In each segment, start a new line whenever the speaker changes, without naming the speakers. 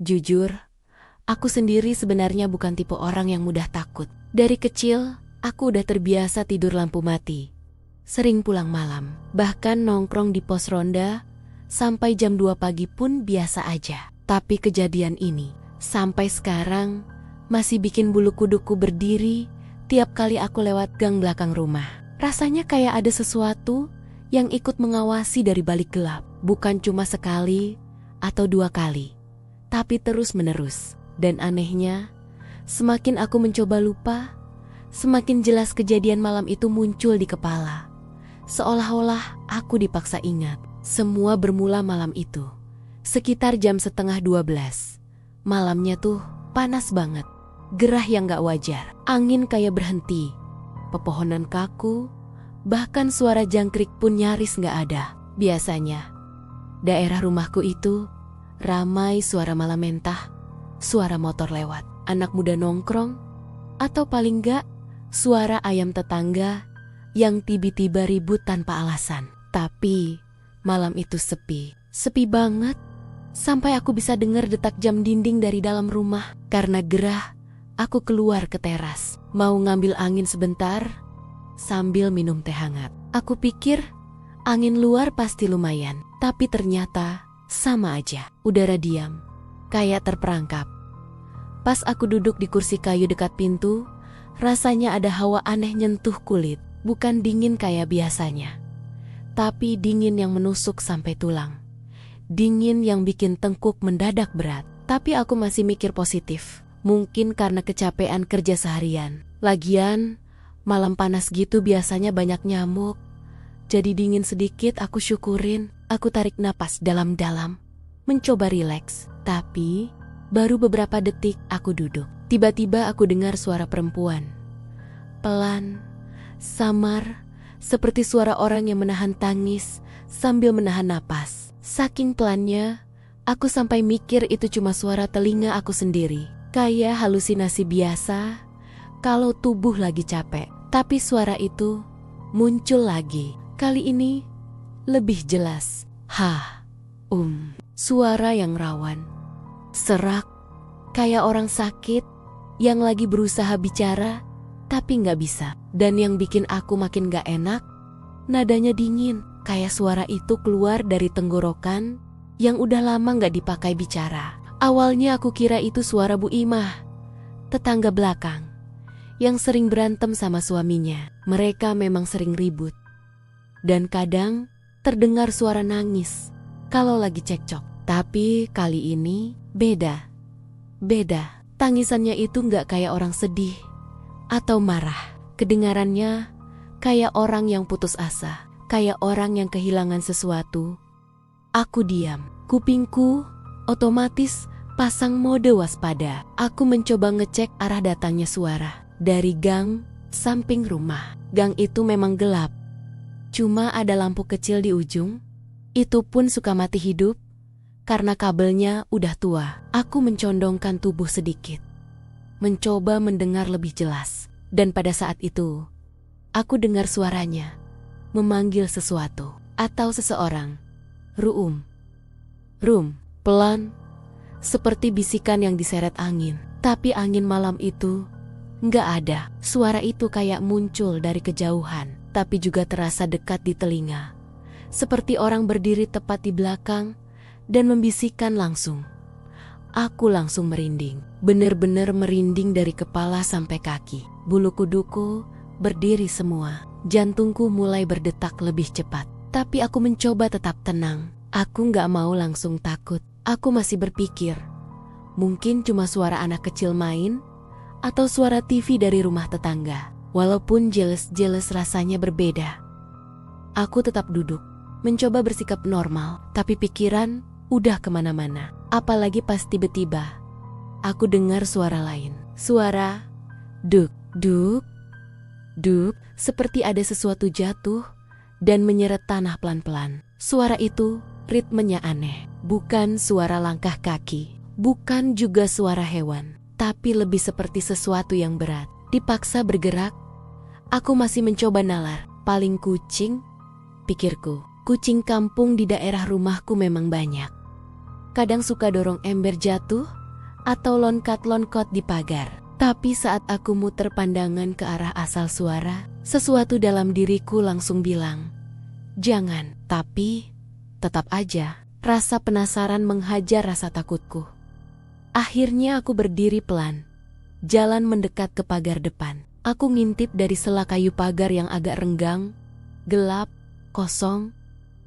Jujur, aku sendiri sebenarnya bukan tipe orang yang mudah takut. Dari kecil, aku udah terbiasa tidur lampu mati. Sering pulang malam, bahkan nongkrong di pos ronda, sampai jam 2 pagi pun biasa aja. Tapi kejadian ini, sampai sekarang, masih bikin bulu kuduku berdiri tiap kali aku lewat gang belakang rumah. Rasanya kayak ada sesuatu yang ikut mengawasi dari balik gelap. Bukan cuma sekali atau 2 kali, tapi terus-menerus. Dan anehnya, semakin aku mencoba lupa, semakin jelas kejadian malam itu muncul di kepala. Seolah-olah aku dipaksa ingat. Semua bermula malam itu, sekitar jam setengah 12. Malamnya tuh panas banget, gerah yang gak wajar. Angin kayak berhenti, pepohonan kaku, bahkan suara jangkrik pun nyaris gak ada. Biasanya, daerah rumahku itu ramai suara malam mentah, suara motor lewat, anak muda nongkrong, atau paling gak suara ayam tetangga yang tiba-tiba ribut tanpa alasan. Tapi malam itu sepi banget, sampai aku bisa dengar detak jam dinding dari dalam rumah. Karena gerah, aku keluar ke teras, mau ngambil angin sebentar sambil minum teh hangat. Aku pikir angin luar pasti lumayan, tapi ternyata sama aja. Udara diam, kayak terperangkap. Pas aku duduk di kursi kayu dekat pintu, rasanya ada hawa aneh nyentuh kulit. Bukan dingin kayak biasanya, tapi dingin yang menusuk sampai tulang. Dingin yang bikin tengkuk mendadak berat. Tapi aku masih mikir positif. Mungkin karena kecapean kerja seharian. Lagian, malam panas gitu biasanya banyak nyamuk. Jadi dingin sedikit aku syukurin. Aku tarik napas dalam-dalam, mencoba rileks. Tapi, baru beberapa detik aku duduk. Tiba-tiba aku dengar suara perempuan. Pelan, samar, seperti suara orang yang menahan tangis sambil menahan napas. Saking pelannya, aku sampai mikir itu cuma suara telinga aku sendiri. Kayak halusinasi biasa kalau tubuh lagi capek. Tapi suara itu muncul lagi. Kali ini lebih jelas. Suara yang rawan, serak, kayak orang sakit yang lagi berusaha bicara tapi gak bisa. Dan yang bikin aku makin gak enak, nadanya dingin. Kayak suara itu keluar dari tenggorokan yang udah lama gak dipakai bicara. Awalnya aku kira itu suara Bu Imah, tetangga belakang, yang sering berantem sama suaminya. Mereka memang sering ribut. Dan kadang terdengar suara nangis kalau lagi cekcok. Tapi kali ini beda. Tangisannya itu gak kayak orang sedih atau marah. Kedengarannya kayak orang yang putus asa, kayak orang yang kehilangan sesuatu. Aku diam, kupingku otomatis pasang mode waspada. Aku mencoba ngecek arah datangnya suara dari gang samping rumah. Gang itu memang gelap, cuma ada lampu kecil di ujung. Itu pun suka mati hidup karena kabelnya udah tua. Aku mencondongkan tubuh sedikit, mencoba mendengar lebih jelas. Dan pada saat itu, aku dengar suaranya memanggil sesuatu atau seseorang. Rum, pelan, seperti bisikan yang diseret angin. Tapi angin malam itu nggak ada. Suara itu kayak muncul dari kejauhan, tapi juga terasa dekat di telinga. Seperti orang berdiri tepat di belakang dan membisikkan langsung. Aku langsung merinding, bener-bener merinding dari kepala sampai kaki. Bulu kuduku berdiri semua, jantungku mulai berdetak lebih cepat. Tapi aku mencoba tetap tenang. Aku gak mau langsung takut. Aku masih berpikir, mungkin cuma suara anak kecil main, atau suara TV dari rumah tetangga. Walaupun jelas-jelas rasanya berbeda. Aku tetap duduk, mencoba bersikap normal, tapi pikiran udah kemana-mana. Apalagi pas tiba-tiba aku dengar suara lain. Suara duk, seperti ada sesuatu jatuh dan menyeret tanah pelan-pelan. Suara itu ritmenya aneh. Bukan suara langkah kaki, bukan juga suara hewan, tapi lebih seperti sesuatu yang berat dipaksa bergerak. Aku masih mencoba nalar. Paling kucing, pikirku. Kucing kampung di daerah rumahku memang banyak. Kadang suka dorong ember jatuh atau loncat-loncat di pagar. Tapi saat aku muter pandangan ke arah asal suara, sesuatu dalam diriku langsung bilang, "Jangan." Tapi tetap aja rasa penasaran menghajar rasa takutku. Akhirnya aku berdiri pelan, jalan mendekat ke pagar depan. Aku ngintip dari sela kayu pagar yang agak renggang, gelap, kosong,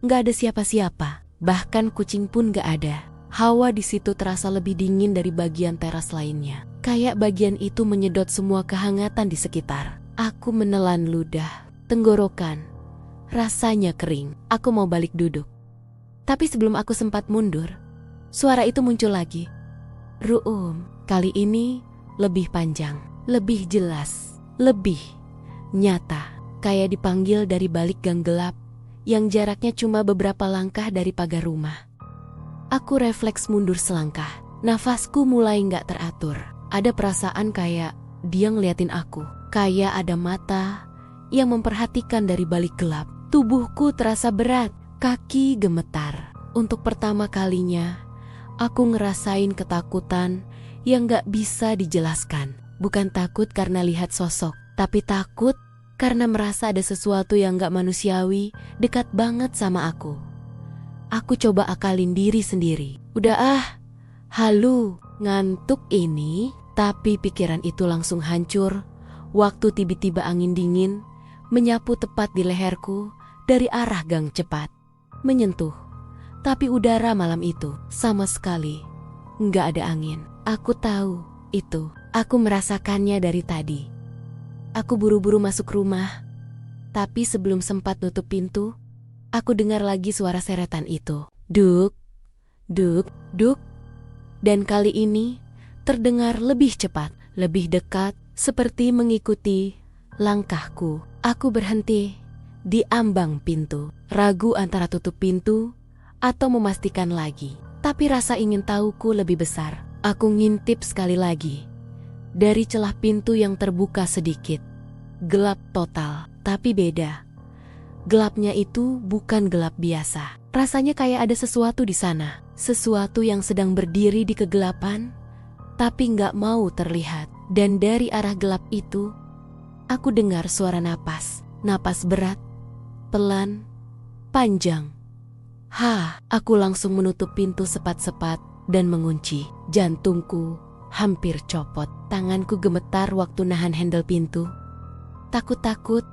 gak ada siapa-siapa. Bahkan kucing pun gak ada. Hawa di situ terasa lebih dingin dari bagian teras lainnya. Kayak bagian itu menyedot semua kehangatan di sekitar. Aku menelan ludah, tenggorokan. Rasanya kering. Aku mau balik duduk. Tapi sebelum aku sempat mundur, suara itu muncul lagi. Ruum, kali ini lebih panjang, lebih jelas, lebih nyata. Kayak dipanggil dari balik gang gelap yang jaraknya cuma beberapa langkah dari pagar rumah. Aku refleks mundur selangkah. Nafasku mulai gak teratur. Ada perasaan kayak dia ngeliatin aku. Kayak ada mata yang memperhatikan dari balik gelap. Tubuhku terasa berat, kaki gemetar. Untuk pertama kalinya, aku ngerasain ketakutan yang gak bisa dijelaskan. Bukan takut karena lihat sosok, tapi takut karena merasa ada sesuatu yang gak manusiawi dekat banget sama aku. Aku coba akalin diri sendiri. Udah halu, ngantuk ini. Tapi pikiran itu langsung hancur waktu tiba-tiba angin dingin menyapu tepat di leherku dari arah gang cepat. Menyentuh. Tapi udara malam itu sama sekali nggak ada angin. Aku tahu itu. Aku merasakannya dari tadi. Aku buru-buru masuk rumah. Tapi sebelum sempat nutup pintu, aku dengar lagi suara seretan itu. Duk, duk, duk. Dan kali ini terdengar lebih cepat, lebih dekat, seperti mengikuti langkahku. Aku berhenti di ambang pintu, ragu antara tutup pintu atau memastikan lagi. Tapi rasa ingin tahuku lebih besar. Aku ngintip sekali lagi. Dari celah pintu yang terbuka sedikit. Gelap total, tapi beda. Gelapnya itu bukan gelap biasa. Rasanya kayak ada sesuatu di sana. Sesuatu yang sedang berdiri di kegelapan, tapi nggak mau terlihat. Dan dari arah gelap itu, aku dengar suara napas. Napas berat, pelan, panjang. Aku langsung menutup pintu sepat-sepat dan mengunci. Jantungku hampir copot. Tanganku gemetar waktu nahan handle pintu. Takut-takut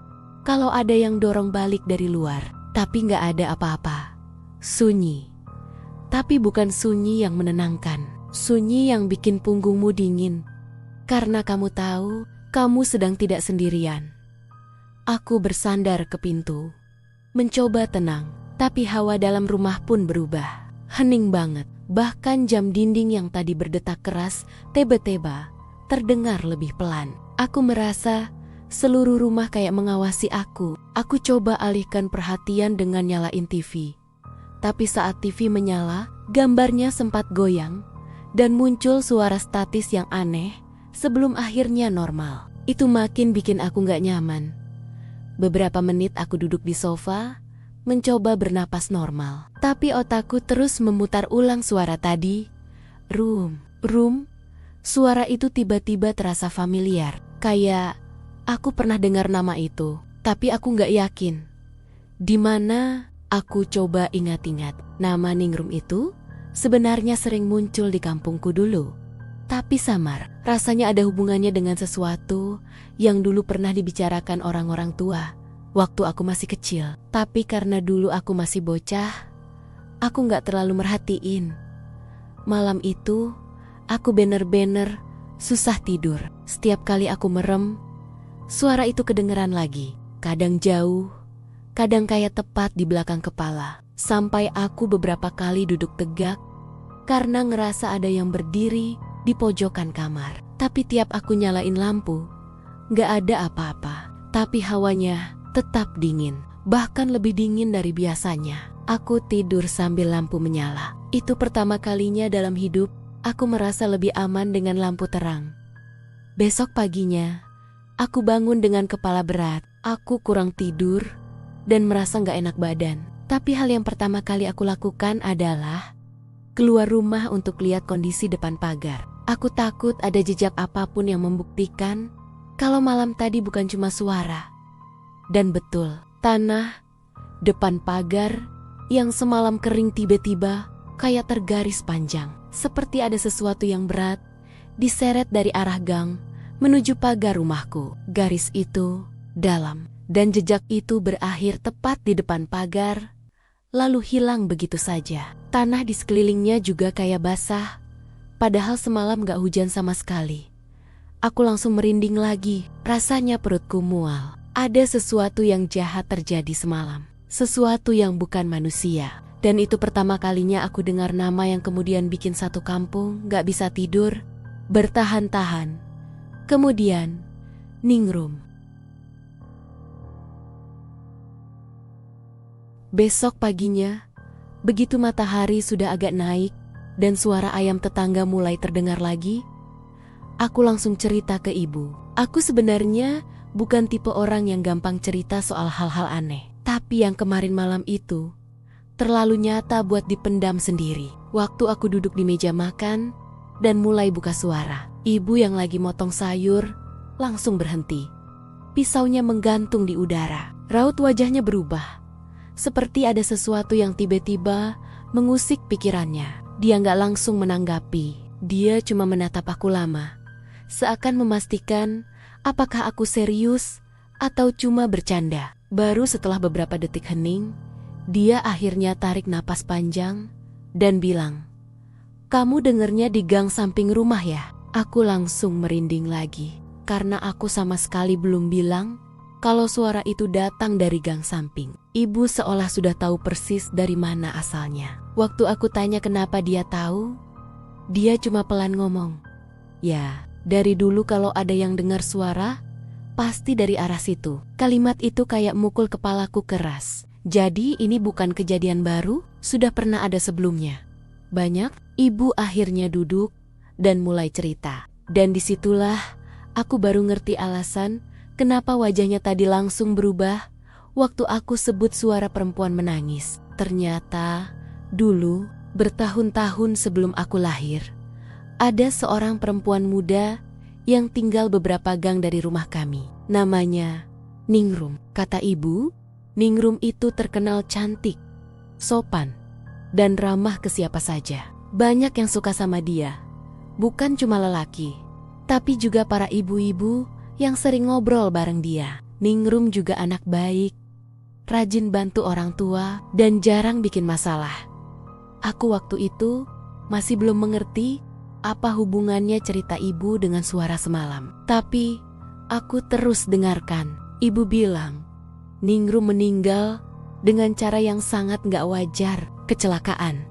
kalau ada yang dorong balik dari luar. Tapi gak ada apa-apa. Sunyi. Tapi bukan sunyi yang menenangkan. Sunyi yang bikin punggungmu dingin. Karena kamu tahu, kamu sedang tidak sendirian. Aku bersandar ke pintu. Mencoba tenang. Tapi hawa dalam rumah pun berubah. Hening banget. Bahkan jam dinding yang tadi berdetak keras, tiba-tiba terdengar lebih pelan. Aku merasa seluruh rumah kayak mengawasi aku. Aku coba alihkan perhatian dengan nyalain TV. Tapi saat TV menyala, gambarnya sempat goyang dan muncul suara statis yang aneh sebelum akhirnya normal. Itu makin bikin aku gak nyaman. Beberapa menit aku duduk di sofa, mencoba bernapas normal. Tapi otakku terus memutar ulang suara tadi. Room. Suara itu tiba-tiba terasa familiar. Kayak aku pernah dengar nama itu, tapi aku gak yakin. Di mana aku coba ingat-ingat. Nama Ningrum itu sebenarnya sering muncul di kampungku dulu. Tapi samar, rasanya ada hubungannya dengan sesuatu yang dulu pernah dibicarakan orang-orang tua waktu aku masih kecil. Tapi karena dulu aku masih bocah, aku gak terlalu merhatiin. Malam itu, aku bener-bener susah tidur. Setiap kali aku merem, suara itu kedengeran lagi. Kadang jauh, kadang kayak tepat di belakang kepala. Sampai aku beberapa kali duduk tegak karena ngerasa ada yang berdiri di pojokan kamar. Tapi tiap aku nyalain lampu, gak ada apa-apa. Tapi hawanya tetap dingin, bahkan lebih dingin dari biasanya. Aku tidur sambil lampu menyala. Itu pertama kalinya dalam hidup aku merasa lebih aman dengan lampu terang. Besok paginya, aku bangun dengan kepala berat. Aku kurang tidur dan merasa gak enak badan. Tapi hal yang pertama kali aku lakukan adalah keluar rumah untuk lihat kondisi depan pagar. Aku takut ada jejak apapun yang membuktikan kalau malam tadi bukan cuma suara. Dan betul, tanah depan pagar yang semalam kering tiba-tiba kayak tergaris panjang. Seperti ada sesuatu yang berat diseret dari arah gang menuju pagar rumahku. Garis itu dalam dan jejak itu berakhir tepat di depan pagar, lalu hilang begitu saja. Tanah di sekelilingnya juga kayak basah, padahal semalam gak hujan sama sekali. Aku langsung merinding lagi, rasanya perutku mual. Ada sesuatu yang jahat terjadi semalam, sesuatu yang bukan manusia. Dan itu pertama kalinya aku dengar nama yang kemudian bikin satu kampung gak bisa tidur, bertahan-tahan. Kemudian, Ningrum. Besok paginya, begitu matahari sudah agak naik dan suara ayam tetangga mulai terdengar lagi, aku langsung cerita ke ibu. Aku sebenarnya bukan tipe orang yang gampang cerita soal hal-hal aneh. Tapi yang kemarin malam itu terlalu nyata buat dipendam sendiri. Waktu aku duduk di meja makan dan mulai buka suara, ibu yang lagi motong sayur langsung berhenti. Pisaunya menggantung di udara. Raut wajahnya berubah, seperti ada sesuatu yang tiba-tiba mengusik pikirannya. Dia gak langsung menanggapi. Dia cuma menatap aku lama, seakan memastikan apakah aku serius atau cuma bercanda. Baru setelah beberapa detik hening, dia akhirnya tarik napas panjang dan bilang, "Kamu dengernya di gang samping rumah ya?" Aku langsung merinding lagi, karena aku sama sekali belum bilang kalau suara itu datang dari gang samping. Ibu seolah sudah tahu persis dari mana asalnya. Waktu aku tanya kenapa dia tahu, dia cuma pelan ngomong, "Ya, dari dulu kalau ada yang dengar suara, pasti dari arah situ." Kalimat itu kayak mukul kepalaku keras. Jadi ini bukan kejadian baru, sudah pernah ada sebelumnya. Banyak. Ibu akhirnya duduk dan mulai cerita. Dan disitulah aku baru ngerti alasan kenapa wajahnya tadi langsung berubah waktu aku sebut suara perempuan menangis. Ternyata dulu, bertahun-tahun sebelum aku lahir, ada seorang perempuan muda yang tinggal beberapa gang dari rumah kami. Namanya Ningrum. Kata ibu, Ningrum itu terkenal cantik, sopan, dan ramah ke siapa saja. Banyak yang suka sama dia, bukan cuma lelaki, tapi juga para ibu-ibu yang sering ngobrol bareng dia. Ningrum juga anak baik, rajin bantu orang tua, dan jarang bikin masalah. Aku waktu itu masih belum mengerti apa hubungannya cerita ibu dengan suara semalam. Tapi aku terus dengarkan. Ibu bilang, Ningrum meninggal dengan cara yang sangat gak wajar, kecelakaan.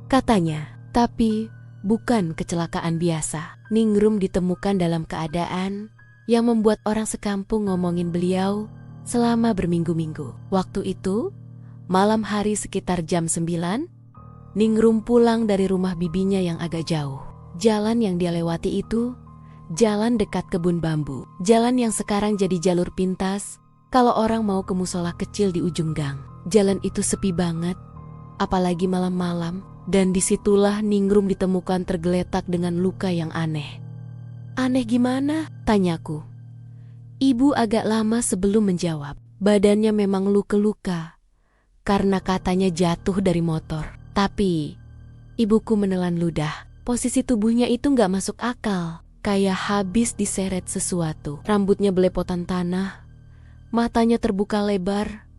Katanya, tapi bukan kecelakaan biasa. Ningrum ditemukan dalam keadaan yang membuat orang sekampung ngomongin beliau selama berminggu-minggu. Waktu itu, malam hari sekitar jam 9, Ningrum pulang dari rumah bibinya yang agak jauh. Jalan yang dia lewati itu, jalan dekat kebun bambu. Jalan yang sekarang jadi jalur pintas kalau orang mau ke musola kecil di ujung gang. Jalan itu sepi banget, apalagi malam-malam. Dan disitulah Ningrum ditemukan tergeletak dengan luka yang aneh. "Aneh gimana?" tanyaku. Ibu agak lama sebelum menjawab. Badannya memang luka-luka, karena katanya jatuh dari motor. Tapi ibuku menelan ludah. Posisi tubuhnya itu gak masuk akal, kayak habis diseret sesuatu. Rambutnya belepotan tanah, matanya terbuka lebar,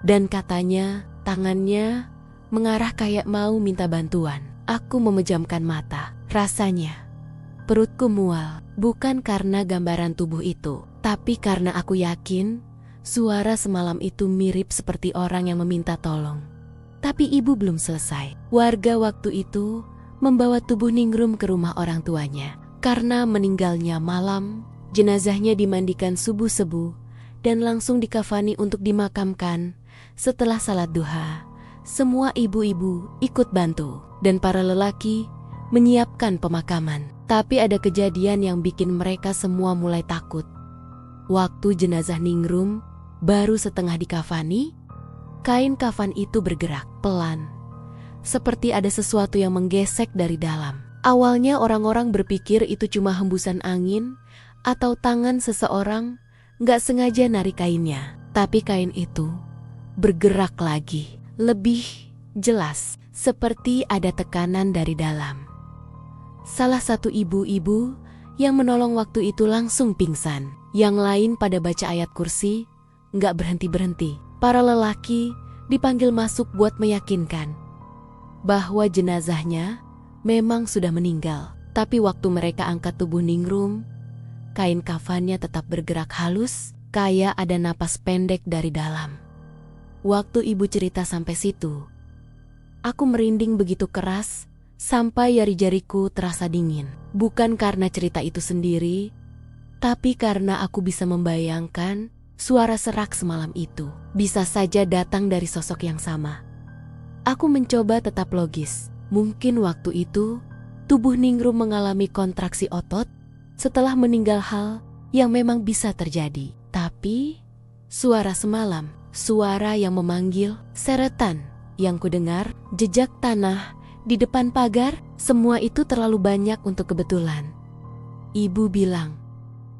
dan katanya tangannya mengarah kayak mau minta bantuan. Aku memejamkan mata. Rasanya perutku mual, bukan karena gambaran tubuh itu, tapi karena aku yakin suara semalam itu mirip seperti orang yang meminta tolong. Tapi ibu belum selesai. Warga waktu itu membawa tubuh Ningrum ke rumah orang tuanya. Karena meninggalnya malam, jenazahnya dimandikan subuh-subuh dan langsung dikafani untuk dimakamkan. Setelah salat duha, semua ibu-ibu ikut bantu dan para lelaki menyiapkan pemakaman. Tapi ada kejadian yang bikin mereka semua mulai takut. Waktu jenazah Ningrum baru setengah dikafani, kain kafan itu bergerak pelan, seperti ada sesuatu yang menggesek dari dalam. Awalnya orang-orang berpikir itu cuma hembusan angin atau tangan seseorang nggak sengaja narik kainnya. Tapi kain itu bergerak lagi, lebih jelas, seperti ada tekanan dari dalam. Salah satu ibu-ibu yang menolong waktu itu langsung pingsan. Yang lain pada baca ayat kursi, nggak berhenti-berhenti. Para lelaki dipanggil masuk buat meyakinkan bahwa jenazahnya memang sudah meninggal. Tapi waktu mereka angkat tubuh Ningrum, kain kafannya tetap bergerak halus, kayak ada napas pendek dari dalam. Waktu ibu cerita sampai situ, aku merinding begitu keras sampai jari-jariku terasa dingin. Bukan karena cerita itu sendiri, tapi karena aku bisa membayangkan suara serak semalam itu bisa saja datang dari sosok yang sama. Aku mencoba tetap logis. Mungkin waktu itu tubuh Ningrum mengalami kontraksi otot setelah meninggal, hal yang memang bisa terjadi. Tapi suara semalam, suara yang memanggil, seretan yang kudengar, jejak tanah di depan pagar, semua itu terlalu banyak untuk kebetulan. Ibu bilang,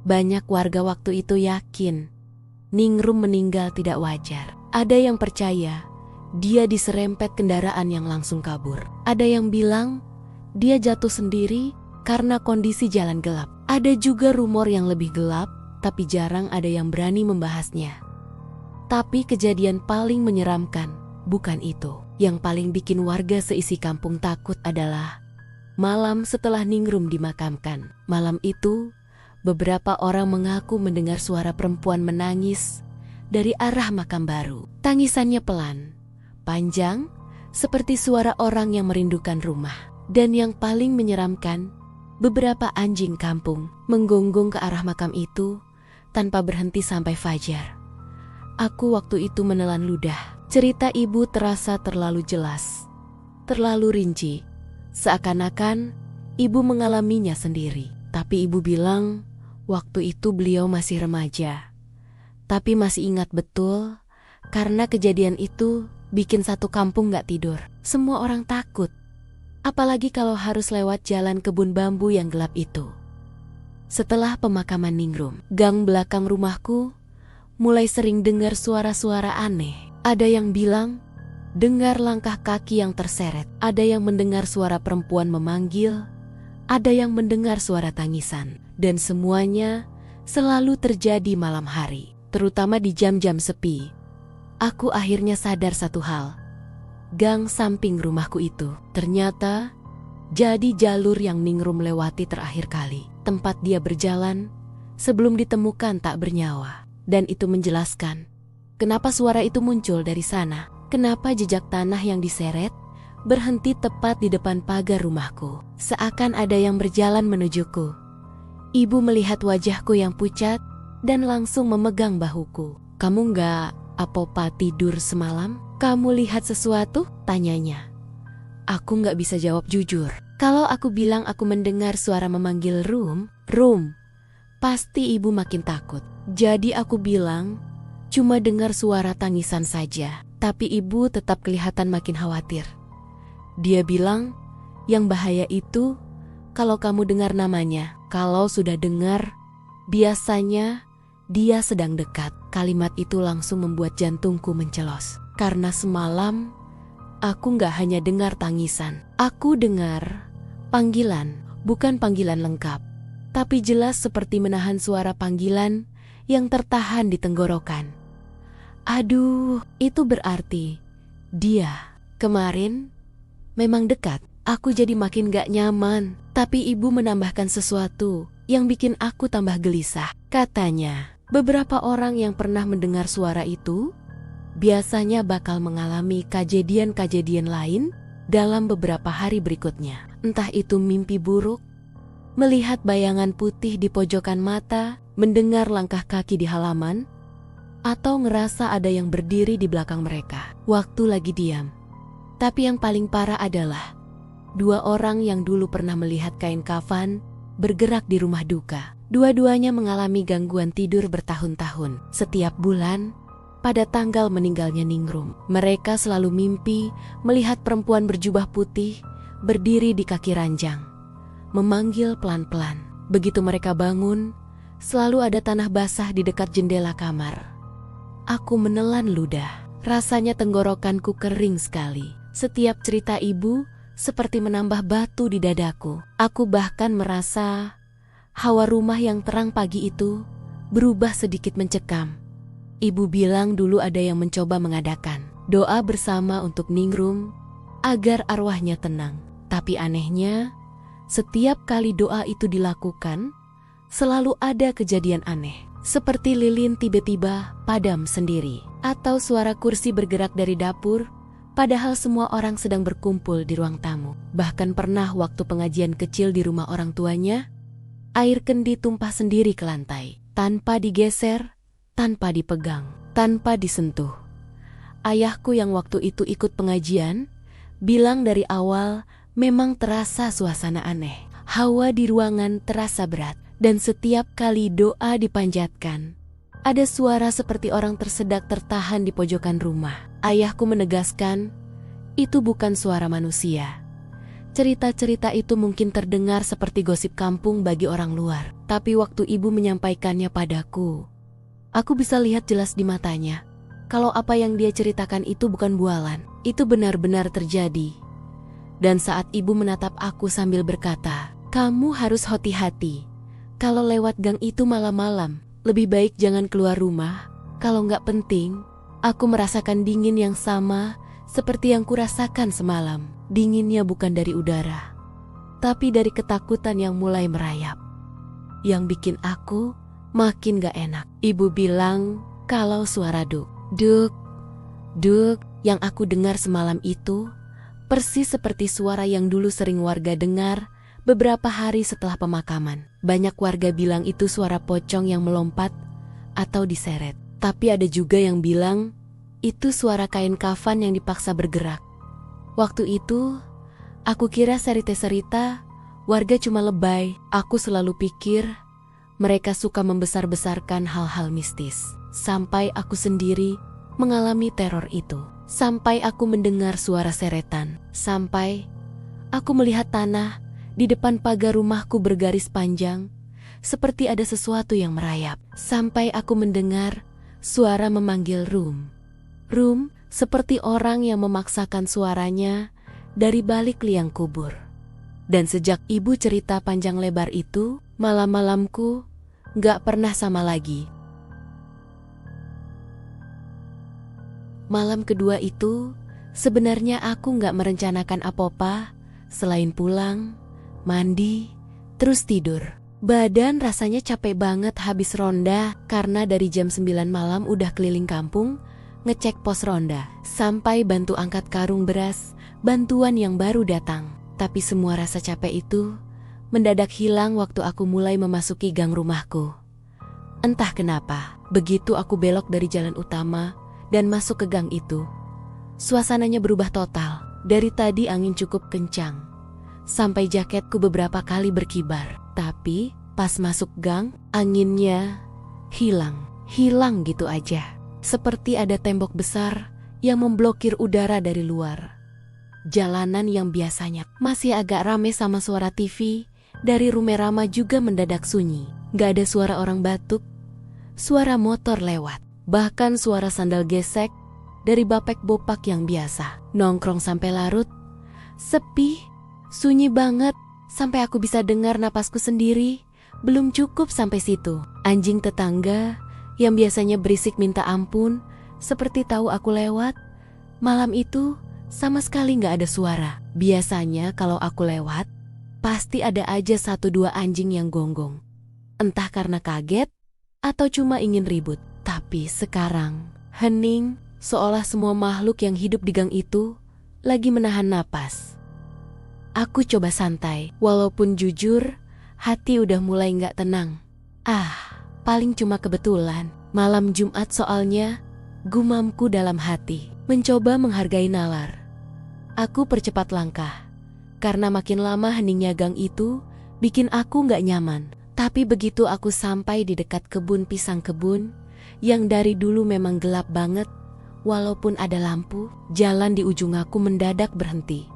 banyak warga waktu itu yakin Ningrum meninggal tidak wajar. Ada yang percaya dia diserempet kendaraan yang langsung kabur. Ada yang bilang dia jatuh sendiri karena kondisi jalan gelap. Ada juga rumor yang lebih gelap, tapi jarang ada yang berani membahasnya. Tapi kejadian paling menyeramkan bukan itu. Yang paling bikin warga seisi kampung takut adalah malam setelah Ningrum dimakamkan. Malam itu, beberapa orang mengaku mendengar suara perempuan menangis dari arah makam baru. Tangisannya pelan, panjang, seperti suara orang yang merindukan rumah. Dan yang paling menyeramkan, beberapa anjing kampung menggonggong ke arah makam itu tanpa berhenti sampai fajar. Aku waktu itu menelan ludah. Cerita ibu terasa terlalu jelas, terlalu rinci, seakan-akan ibu mengalaminya sendiri. Tapi ibu bilang waktu itu beliau masih remaja, tapi masih ingat betul karena kejadian itu bikin satu kampung gak tidur. Semua orang takut, apalagi kalau harus lewat jalan kebun bambu yang gelap itu. Setelah pemakaman Ningrum, gang belakang rumahku mulai sering dengar suara-suara aneh. Ada yang bilang dengar langkah kaki yang terseret, ada yang mendengar suara perempuan memanggil, ada yang mendengar suara tangisan, dan semuanya selalu terjadi malam hari, terutama di jam-jam sepi. Aku akhirnya sadar satu hal. Gang samping rumahku itu ternyata jadi jalur yang Ningrum lewati terakhir kali. Tempat dia berjalan sebelum ditemukan tak bernyawa. Dan itu menjelaskan kenapa suara itu muncul dari sana. Kenapa jejak tanah yang diseret berhenti tepat di depan pagar rumahku. Seakan ada yang berjalan menujuku. Ibu melihat wajahku yang pucat dan langsung memegang bahuku. Kamu nggak apa-apa tidur semalam? Kamu lihat sesuatu? Tanyanya. Aku nggak bisa jawab jujur. Kalau aku bilang aku mendengar suara memanggil Rum, pasti ibu makin takut. Jadi aku bilang cuma dengar suara tangisan saja. Tapi ibu tetap kelihatan makin khawatir. Dia bilang yang bahaya itu kalau kamu dengar namanya. Kalau sudah dengar, biasanya dia sedang dekat. Kalimat itu langsung membuat jantungku mencelos. Karena semalam aku nggak hanya dengar tangisan. Aku dengar panggilan, bukan panggilan lengkap, tapi jelas seperti menahan suara panggilan yang tertahan di tenggorokan. Aduh, itu berarti dia kemarin memang dekat. Aku jadi makin gak nyaman, tapi ibu menambahkan sesuatu yang bikin aku tambah gelisah. Katanya, beberapa orang yang pernah mendengar suara itu biasanya bakal mengalami kejadian-kejadian lain dalam beberapa hari berikutnya. Entah itu mimpi buruk, melihat bayangan putih di pojokan mata, mendengar langkah kaki di halaman, atau ngerasa ada yang berdiri di belakang mereka waktu lagi diam. Tapi yang paling parah adalah 2 orang yang dulu pernah melihat kain kafan bergerak di rumah duka. Dua-duanya mengalami gangguan tidur bertahun-tahun. Setiap bulan, pada tanggal meninggalnya Ningrum. Mereka selalu mimpi melihat perempuan berjubah putih berdiri di kaki ranjang, memanggil pelan-pelan. Begitu mereka bangun, selalu ada tanah basah di dekat jendela kamar. Aku menelan ludah. Rasanya tenggorokanku kering sekali. Setiap cerita ibu seperti menambah batu di dadaku. Aku bahkan merasa hawa rumah yang terang pagi itu berubah sedikit mencekam. Ibu bilang dulu ada yang mencoba mengadakan doa bersama untuk Ningrum agar arwahnya tenang. Tapi anehnya, setiap kali doa itu dilakukan, selalu ada kejadian aneh. Seperti lilin tiba-tiba padam sendiri. Atau suara kursi bergerak dari dapur, padahal semua orang sedang berkumpul di ruang tamu. Bahkan pernah waktu pengajian kecil di rumah orang tuanya, air kendi tumpah sendiri ke lantai. Tanpa digeser, tanpa dipegang, tanpa disentuh. Ayahku yang waktu itu ikut pengajian, bilang dari awal memang terasa suasana aneh. Hawa di ruangan terasa berat. Dan setiap kali doa dipanjatkan, ada suara seperti orang tersedak tertahan di pojokan rumah. Ayahku menegaskan, itu bukan suara manusia. Cerita-cerita itu mungkin terdengar seperti gosip kampung bagi orang luar. Tapi waktu ibu menyampaikannya padaku, aku bisa lihat jelas di matanya, kalau apa yang dia ceritakan itu bukan bualan. Itu benar-benar terjadi. Dan saat ibu menatap aku sambil berkata, kamu harus hati-hati. Kalau lewat gang itu malam-malam, lebih baik jangan keluar rumah. Kalau nggak penting, aku merasakan dingin yang sama seperti yang kurasakan semalam. Dinginnya bukan dari udara, tapi dari ketakutan yang mulai merayap. Yang bikin aku makin gak enak. Ibu bilang kalau suara duk, duk yang aku dengar semalam itu persis seperti suara yang dulu sering warga dengar beberapa hari setelah pemakaman. Banyak warga bilang itu suara pocong yang melompat atau diseret. Tapi ada juga yang bilang itu suara kain kafan yang dipaksa bergerak. Waktu itu, aku kira cerita warga cuma lebay. Aku selalu pikir mereka suka membesar-besarkan hal-hal mistis. Sampai aku sendiri mengalami teror itu. Sampai aku mendengar suara seretan. Sampai aku melihat tanah di depan pagar rumahku bergaris panjang, seperti ada sesuatu yang merayap. Sampai aku mendengar suara memanggil Rum. Rum seperti orang yang memaksakan suaranya dari balik liang kubur. Dan sejak ibu cerita panjang lebar itu, malam-malamku gak pernah sama lagi. Malam kedua itu, sebenarnya aku gak merencanakan apa-apa selain pulang, mandi, terus tidur. Badan rasanya capek banget habis ronda karena dari jam 9 malam udah keliling kampung, ngecek pos ronda, sampai bantu angkat karung beras, bantuan yang baru datang. Tapi semua rasa capek itu mendadak hilang waktu aku mulai memasuki gang rumahku. Entah kenapa, begitu aku belok dari jalan utama dan masuk ke gang itu, suasananya berubah total. Dari tadi angin cukup kencang, sampai jaketku beberapa kali berkibar. Tapi pas masuk gang, anginnya hilang gitu aja. Seperti ada tembok besar yang memblokir udara dari luar. Jalanan yang biasanya masih agak rame sama suara TV dari Rumerama juga mendadak sunyi. Gak ada suara orang batuk, suara motor lewat, bahkan suara sandal gesek dari bapek-bopak yang biasa. Nongkrong sampai larut, sepi, sunyi banget, sampai aku bisa dengar napasku sendiri. Belum cukup sampai situ, anjing tetangga yang biasanya berisik minta ampun, seperti tahu aku lewat, malam itu sama sekali gak ada suara. Biasanya kalau aku lewat, pasti ada aja 1-2 anjing yang gonggong. Entah karena kaget, atau cuma ingin ribut. Tapi sekarang, hening, seolah semua makhluk yang hidup di gang itu lagi menahan napas. Aku coba santai, walaupun jujur, hati udah mulai gak tenang. Paling cuma kebetulan, malam Jumat soalnya, gumamku dalam hati. Mencoba menghargai nalar. Aku percepat langkah, karena makin lama heningnya gang itu bikin aku gak nyaman. Tapi begitu aku sampai di dekat kebun pisang kebun, yang dari dulu memang gelap banget. Walaupun ada lampu, jalan di ujung aku mendadak berhenti.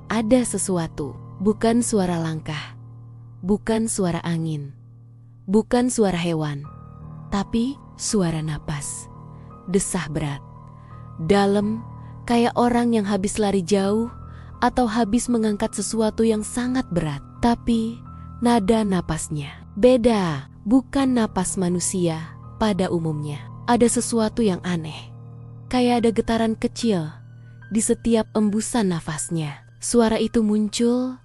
Ada sesuatu, bukan suara langkah, bukan suara angin, bukan suara hewan, tapi suara napas. Desah berat, dalam, kayak orang yang habis lari jauh atau habis mengangkat sesuatu yang sangat berat. Tapi nada napasnya beda, bukan napas manusia pada umumnya. Ada sesuatu yang aneh, kayak ada getaran kecil di setiap embusan nafasnya. Suara itu muncul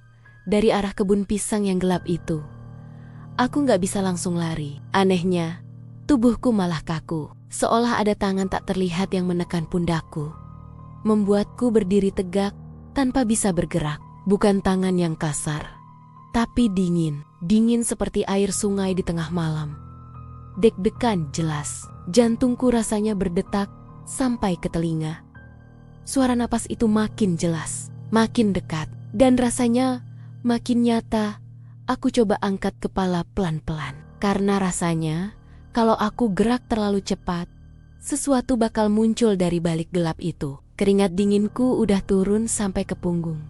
dari arah kebun pisang yang gelap itu. Aku gak bisa langsung lari. Anehnya, tubuhku malah kaku, seolah ada tangan tak terlihat yang menekan pundakku, membuatku berdiri tegak tanpa bisa bergerak. Bukan tangan yang kasar, tapi dingin. Dingin seperti air sungai di tengah malam. Deg-degan jelas, jantungku rasanya berdetak sampai ke telinga. Suara napas itu makin jelas, makin dekat, dan rasanya makin nyata. Aku coba angkat kepala pelan-pelan, karena rasanya kalau aku gerak terlalu cepat, sesuatu bakal muncul dari balik gelap itu. Keringat dinginku udah turun sampai ke punggung.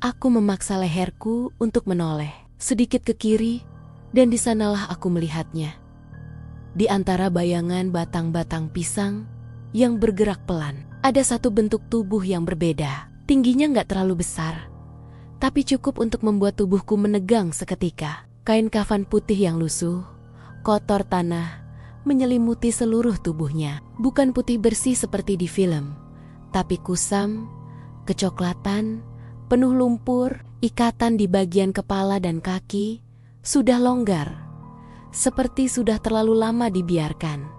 Aku memaksa leherku untuk menoleh sedikit ke kiri, dan di sanalah aku melihatnya. Di antara bayangan batang-batang pisang yang bergerak pelan, ada satu bentuk tubuh yang berbeda. Tingginya nggak terlalu besar, tapi cukup untuk membuat tubuhku menegang seketika. Kain kafan putih yang lusuh, kotor tanah, menyelimuti seluruh tubuhnya. Bukan putih bersih seperti di film, tapi kusam, kecoklatan, penuh lumpur. Ikatan di bagian kepala dan kaki sudah longgar, seperti sudah terlalu lama dibiarkan.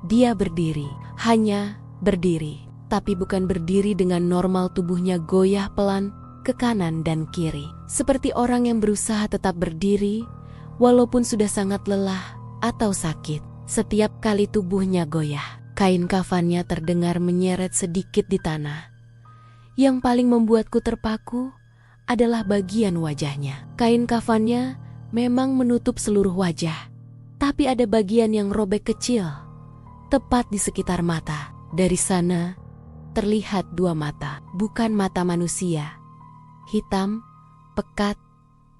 Dia berdiri, hanya berdiri, tapi bukan berdiri dengan normal. Tubuhnya goyah pelan ke kanan dan kiri, seperti orang yang berusaha tetap berdiri walaupun sudah sangat lelah atau sakit. Setiap kali tubuhnya goyah, kain kafannya terdengar menyeret sedikit di tanah. Yang paling membuatku terpaku adalah bagian wajahnya. Kain kafannya memang menutup seluruh wajah, tapi ada bagian yang robek kecil, tepat di sekitar mata. Dari sana terlihat dua mata, bukan mata manusia. Hitam, pekat,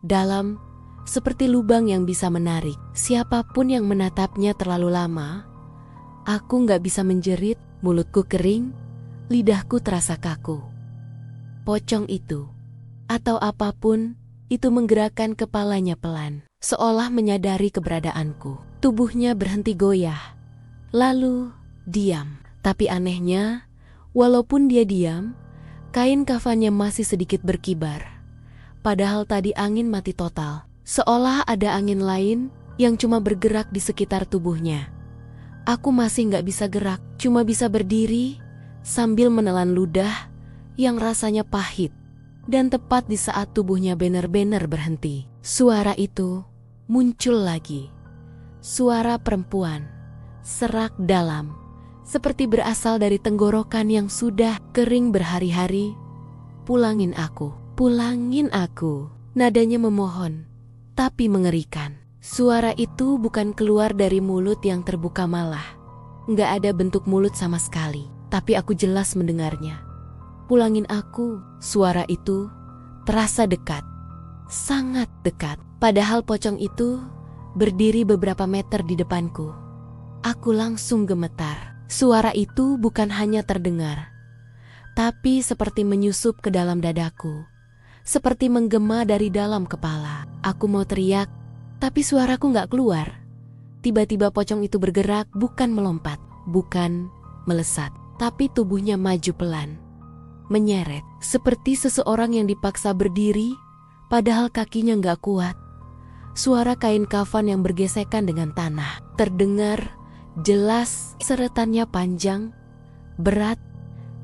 dalam, seperti lubang yang bisa menarik. Siapapun yang menatapnya terlalu lama, aku gak bisa menjerit. Mulutku kering, lidahku terasa kaku. Pocong itu, atau apapun itu, menggerakkan kepalanya pelan, seolah menyadari keberadaanku. Tubuhnya berhenti goyah, lalu diam. Tapi anehnya, walaupun dia diam, kain kafannya masih sedikit berkibar. Padahal tadi angin mati total, seolah ada angin lain yang cuma bergerak di sekitar tubuhnya. Aku masih gak bisa gerak, cuma bisa berdiri sambil menelan ludah yang rasanya pahit. Dan tepat di saat tubuhnya benar-benar berhenti, suara itu muncul lagi. Suara perempuan, serak dalam, seperti berasal dari tenggorokan yang sudah kering berhari-hari. Pulangin aku, pulangin aku. Nadanya memohon, tapi mengerikan. Suara itu bukan keluar dari mulut yang terbuka malah. Nggak ada bentuk mulut sama sekali, tapi aku jelas mendengarnya. Pulangin aku. Suara itu terasa dekat, sangat dekat. Padahal pocong itu berdiri beberapa meter di depanku. Aku langsung gemetar. Suara itu bukan hanya terdengar, tapi seperti menyusup ke dalam dadaku, seperti menggema dari dalam kepala. Aku mau teriak, tapi suaraku gak keluar. Tiba-tiba pocong itu bergerak, bukan melompat, bukan melesat, tapi tubuhnya maju pelan, menyeret, seperti seseorang yang dipaksa berdiri, padahal kakinya gak kuat. Suara kain kafan yang bergesekan dengan tanah terdengar jelas. Seretannya panjang, berat,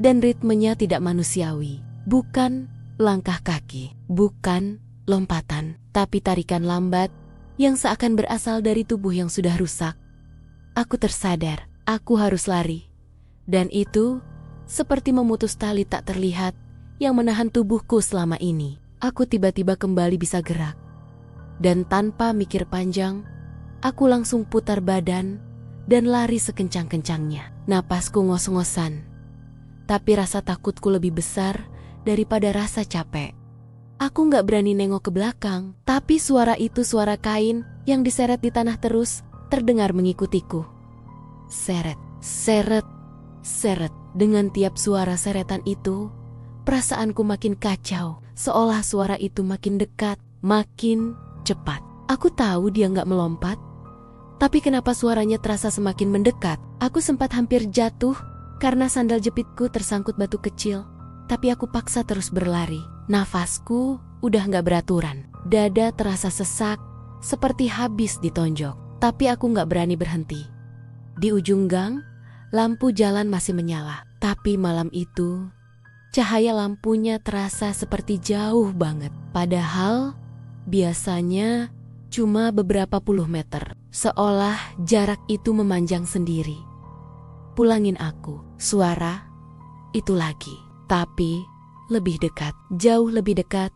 dan ritmenya tidak manusiawi. Bukan langkah kaki, bukan lompatan, tapi tarikan lambat yang seakan berasal dari tubuh yang sudah rusak. Aku tersadar, aku harus lari. Dan itu seperti memutus tali tak terlihat yang menahan tubuhku selama ini. Aku tiba-tiba kembali bisa gerak. Dan tanpa mikir panjang, aku langsung putar badan dan lari sekencang-kencangnya. Napasku ngos-ngosan, tapi rasa takutku lebih besar daripada rasa capek. Aku gak berani nengok ke belakang, tapi suara itu suara kain yang diseret di tanah terus terdengar mengikutiku. Seret, seret, seret. Dengan tiap suara seretan itu, perasaanku makin kacau, seolah suara itu makin dekat, makin cepat. Aku tahu dia gak melompat, tapi kenapa suaranya terasa semakin mendekat? Aku sempat hampir jatuh karena sandal jepitku tersangkut batu kecil, tapi aku paksa terus berlari. Nafasku udah gak beraturan, dada terasa sesak, seperti habis ditonjok, tapi aku gak berani berhenti. Di ujung gang, lampu jalan masih menyala, tapi malam itu cahaya lampunya terasa seperti jauh banget. Padahal biasanya cuma beberapa puluh meter, seolah jarak itu memanjang sendiri. Pulangin aku, suara itu lagi, tapi lebih dekat, jauh lebih dekat.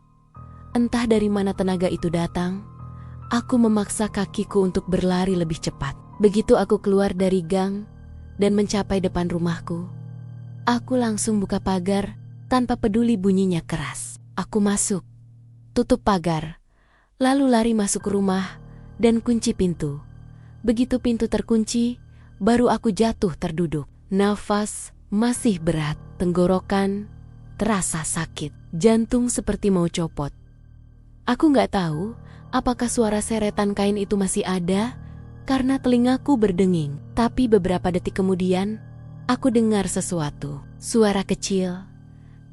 Entah dari mana tenaga itu datang, aku memaksa kakiku untuk berlari lebih cepat. Begitu aku keluar dari gang dan mencapai depan rumahku, aku langsung buka pagar tanpa peduli bunyinya keras. Aku masuk, tutup pagar, lalu lari masuk rumah dan kunci pintu. Begitu pintu terkunci, baru aku jatuh terduduk. Nafas masih berat, tenggorokan terasa sakit, jantung seperti mau copot. Aku gak tahu apakah suara seretan kain itu masih ada karena telingaku berdenging. Tapi beberapa detik kemudian, aku dengar sesuatu. Suara kecil,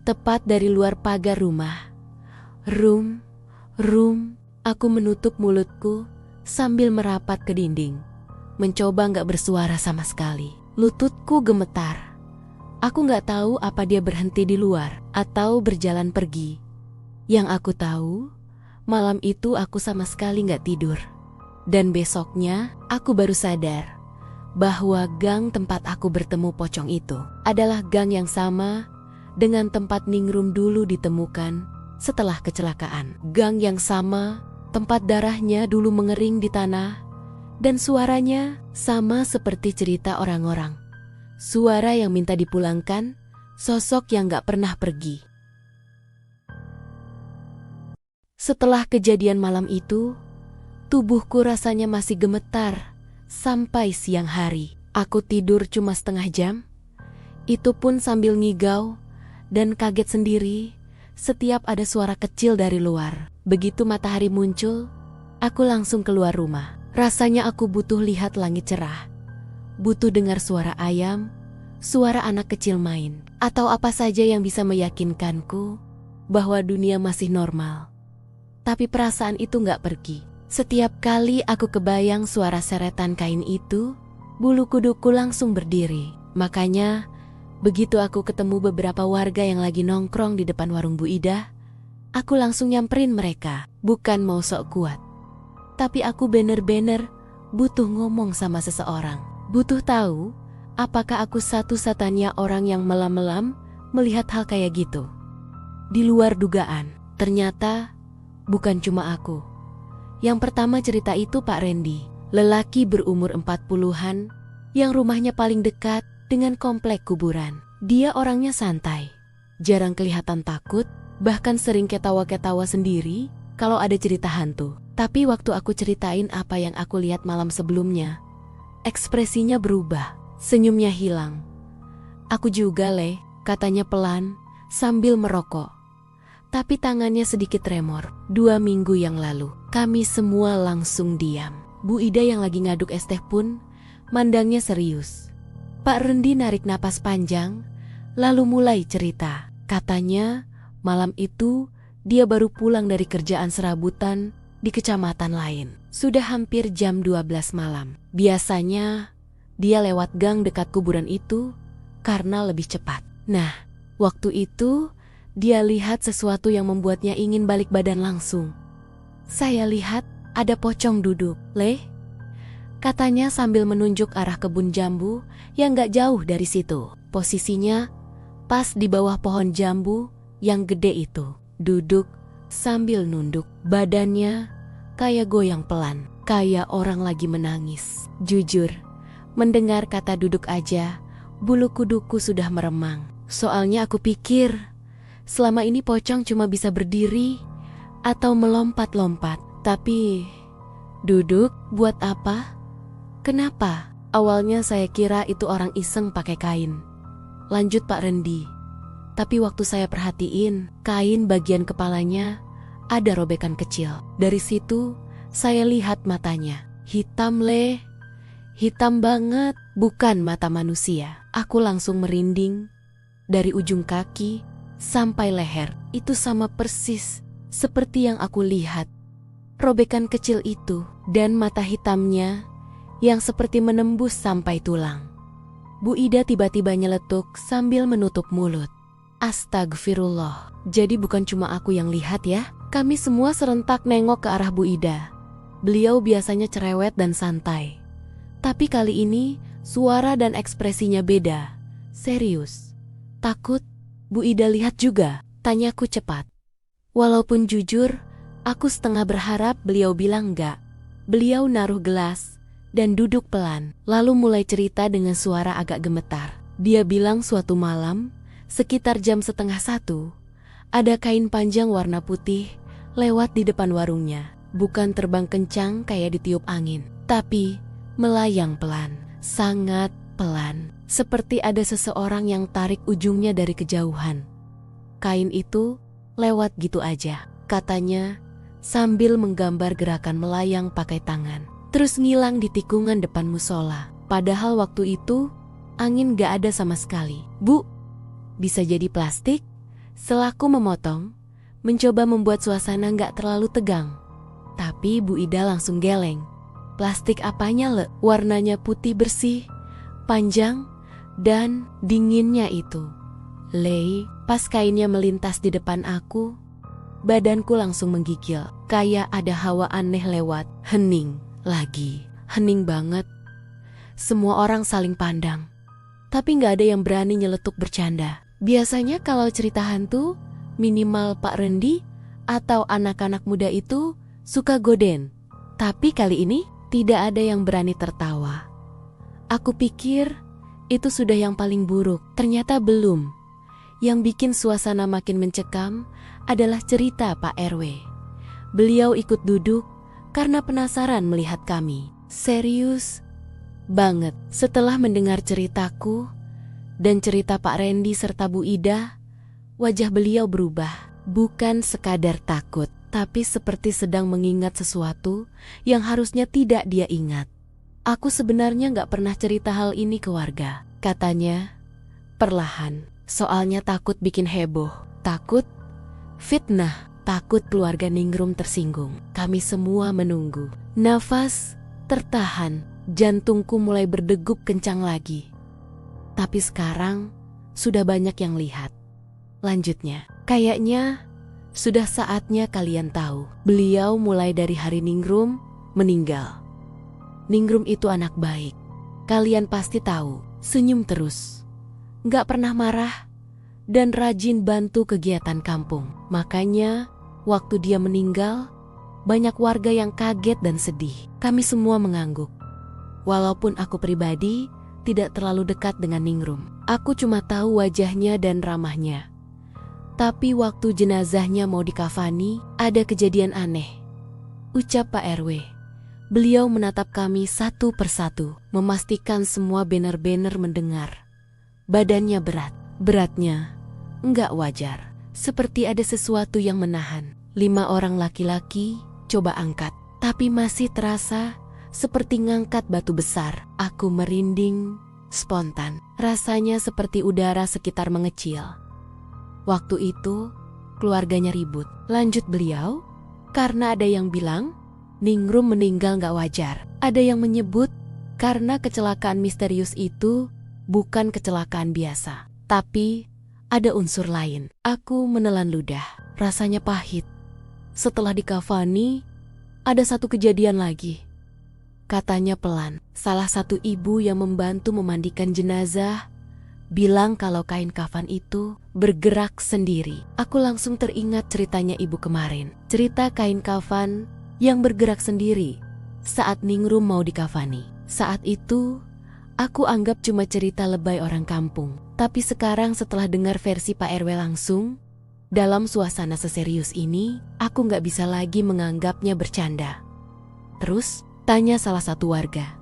tepat dari luar pagar rumah. Rum, rum. Aku menutup mulutku sambil merapat ke dinding, mencoba gak bersuara sama sekali. Lututku gemetar. Aku gak tahu apa dia berhenti di luar atau berjalan pergi. Yang aku tahu, malam itu aku sama sekali gak tidur. Dan besoknya, aku baru sadar bahwa gang tempat aku bertemu pocong itu adalah gang yang sama dengan tempat Ningrum dulu ditemukan setelah kecelakaan. Gang yang sama, tempat darahnya dulu mengering di tanah, dan suaranya sama seperti cerita orang-orang. Suara yang minta dipulangkan, sosok yang gak pernah pergi. Setelah kejadian malam itu, tubuhku rasanya masih gemetar sampai siang hari. Aku tidur cuma setengah jam, itu pun sambil ngigau dan kaget sendiri setiap ada suara kecil dari luar. Begitu matahari muncul, aku langsung keluar rumah. Rasanya aku butuh lihat langit cerah, butuh dengar suara ayam, suara anak kecil main, atau apa saja yang bisa meyakinkanku bahwa dunia masih normal. Tapi perasaan itu gak pergi. Setiap kali aku kebayang suara seretan kain itu, bulu kuduku langsung berdiri. Makanya, begitu aku ketemu beberapa warga yang lagi nongkrong di depan warung Bu Ida, aku langsung nyamperin mereka. Bukan mau sok kuat, tapi aku bener-bener butuh ngomong sama seseorang. Butuh tahu apakah aku satu-satunya orang yang melam-melam melihat hal kayak gitu. Di luar dugaan, ternyata bukan cuma aku. Yang pertama cerita itu Pak Randy, lelaki berumur 40-an yang rumahnya paling dekat dengan komplek kuburan. Dia orangnya santai, jarang kelihatan takut, bahkan sering ketawa-ketawa sendiri kalau ada cerita hantu. Tapi waktu aku ceritain apa yang aku lihat malam sebelumnya, ekspresinya berubah, senyumnya hilang. Aku juga Le, katanya pelan sambil merokok. Tapi tangannya sedikit tremor. 2 minggu yang lalu, kami semua langsung diam. Bu Ida yang lagi ngaduk es teh pun mandangnya serius. Pak Randy narik napas panjang, lalu mulai cerita. Katanya malam itu dia baru pulang dari kerjaan serabutan di kecamatan lain. Sudah hampir jam 12 malam. Biasanya dia lewat gang dekat kuburan itu karena lebih cepat. Nah, waktu itu dia lihat sesuatu yang membuatnya ingin balik badan langsung. Saya lihat ada pocong duduk, Le, katanya sambil menunjuk arah kebun jambu yang gak jauh dari situ. Posisinya pas di bawah pohon jambu yang gede itu. Duduk sambil nunduk, badannya kayak goyang pelan, kayak orang lagi menangis. Jujur, Mendengar kata duduk aja, bulu kuduku sudah meremang. Soalnya aku pikir, selama ini pocong cuma bisa berdiri atau melompat-lompat. Tapi, duduk buat apa? Kenapa? Awalnya saya kira itu orang iseng pakai kain. Lanjut Pak Rendi. Tapi waktu saya perhatiin, kain bagian kepalanya ada robekan kecil. Dari situ, saya lihat matanya. Hitam leh. Hitam banget, bukan mata manusia. Aku langsung merinding. Dari ujung kaki sampai leher, itu sama persis seperti yang aku lihat. Robekan kecil itu dan mata hitamnya yang seperti menembus sampai tulang. Bu Ida tiba-tiba nyeletuk sambil menutup mulut. Astagfirullah, jadi bukan cuma aku yang lihat ya. Kami semua serentak nengok ke arah Bu Ida. Beliau biasanya cerewet dan santai. Tapi kali ini suara dan ekspresinya beda. Serius. Takut? Bu Ida lihat juga? Tanyaku cepat. Walaupun jujur, aku setengah berharap beliau bilang enggak. Beliau naruh gelas dan duduk pelan, lalu mulai cerita dengan suara agak gemetar. Dia bilang suatu malam, sekitar jam 12:30, ada kain panjang warna putih lewat di depan warungnya. Bukan terbang kencang kayak ditiup angin, tapi melayang pelan, sangat pelan, seperti ada seseorang yang tarik ujungnya dari kejauhan. Kain itu lewat gitu aja, katanya sambil menggambar gerakan melayang pakai tangan. Terus ngilang di tikungan depan musola. Padahal waktu itu angin gak ada sama sekali. Bu, bisa jadi plastik? Selaku memotong, mencoba membuat suasana gak terlalu tegang. Tapi Bu Ida langsung geleng. Plastik apanya le? Warnanya putih bersih, panjang, dan dinginnya itu. Lei, pas kainnya melintas di depan aku, badanku langsung menggigil. Kayak ada hawa aneh lewat. Hening lagi. Hening banget. Semua orang saling pandang. Tapi gak ada yang berani nyeletuk bercanda. Biasanya kalau cerita hantu, minimal Pak Rendi atau anak-anak muda itu suka goden. Tapi kali ini tidak ada yang berani tertawa. Aku pikir itu sudah yang paling buruk. Ternyata belum. Yang bikin suasana makin mencekam adalah cerita Pak RW. Beliau ikut duduk karena penasaran melihat kami. Serius banget. Setelah mendengar ceritaku dan cerita Pak Rendi serta Bu Ida, wajah beliau berubah. Bukan sekadar takut, tapi seperti sedang mengingat sesuatu yang harusnya tidak dia ingat. Aku sebenarnya gak pernah cerita hal ini ke warga. Katanya, perlahan. Soalnya takut bikin heboh. Takut fitnah. Takut keluarga Ningrum tersinggung. Kami semua menunggu. Nafas tertahan. Jantungku mulai berdegup kencang lagi. Tapi sekarang sudah banyak yang lihat. Lanjutnya, kayaknya sudah saatnya kalian tahu. Beliau mulai dari hari Ningrum meninggal. Ningrum itu anak baik. Kalian pasti tahu, senyum terus. Gak pernah marah dan rajin bantu kegiatan kampung. Makanya, waktu dia meninggal, banyak warga yang kaget dan sedih. Kami semua mengangguk. Walaupun aku pribadi tidak terlalu dekat dengan Ningrum. Aku cuma tahu wajahnya dan ramahnya. Tapi waktu jenazahnya mau dikafani, ada kejadian aneh. Ucap Pak RW. Beliau menatap kami satu persatu, memastikan semua banner-banner mendengar. Badannya berat. Beratnya enggak wajar. Seperti ada sesuatu yang menahan. 5 orang laki-laki coba angkat. Tapi masih terasa seperti ngangkat batu besar. Aku merinding spontan. Rasanya seperti udara sekitar mengecil. Waktu itu, keluarganya ribut. Lanjut beliau, karena ada yang bilang, Ningrum meninggal gak wajar. Ada yang menyebut, karena kecelakaan misterius itu bukan kecelakaan biasa. Tapi, ada unsur lain. Aku menelan ludah, rasanya pahit. Setelah dikafani, ada satu kejadian lagi. Katanya pelan, salah satu ibu yang membantu memandikan jenazah bilang kalau kain kafan itu bergerak sendiri. Aku langsung teringat ceritanya ibu kemarin. Cerita kain kafan yang bergerak sendiri saat Ningrum mau dikafani. Saat itu, Aku anggap cuma cerita lebay orang kampung. Tapi sekarang setelah dengar versi Pak RW langsung, dalam suasana seserius ini, aku nggak bisa lagi menganggapnya bercanda. Terus, tanya salah satu warga.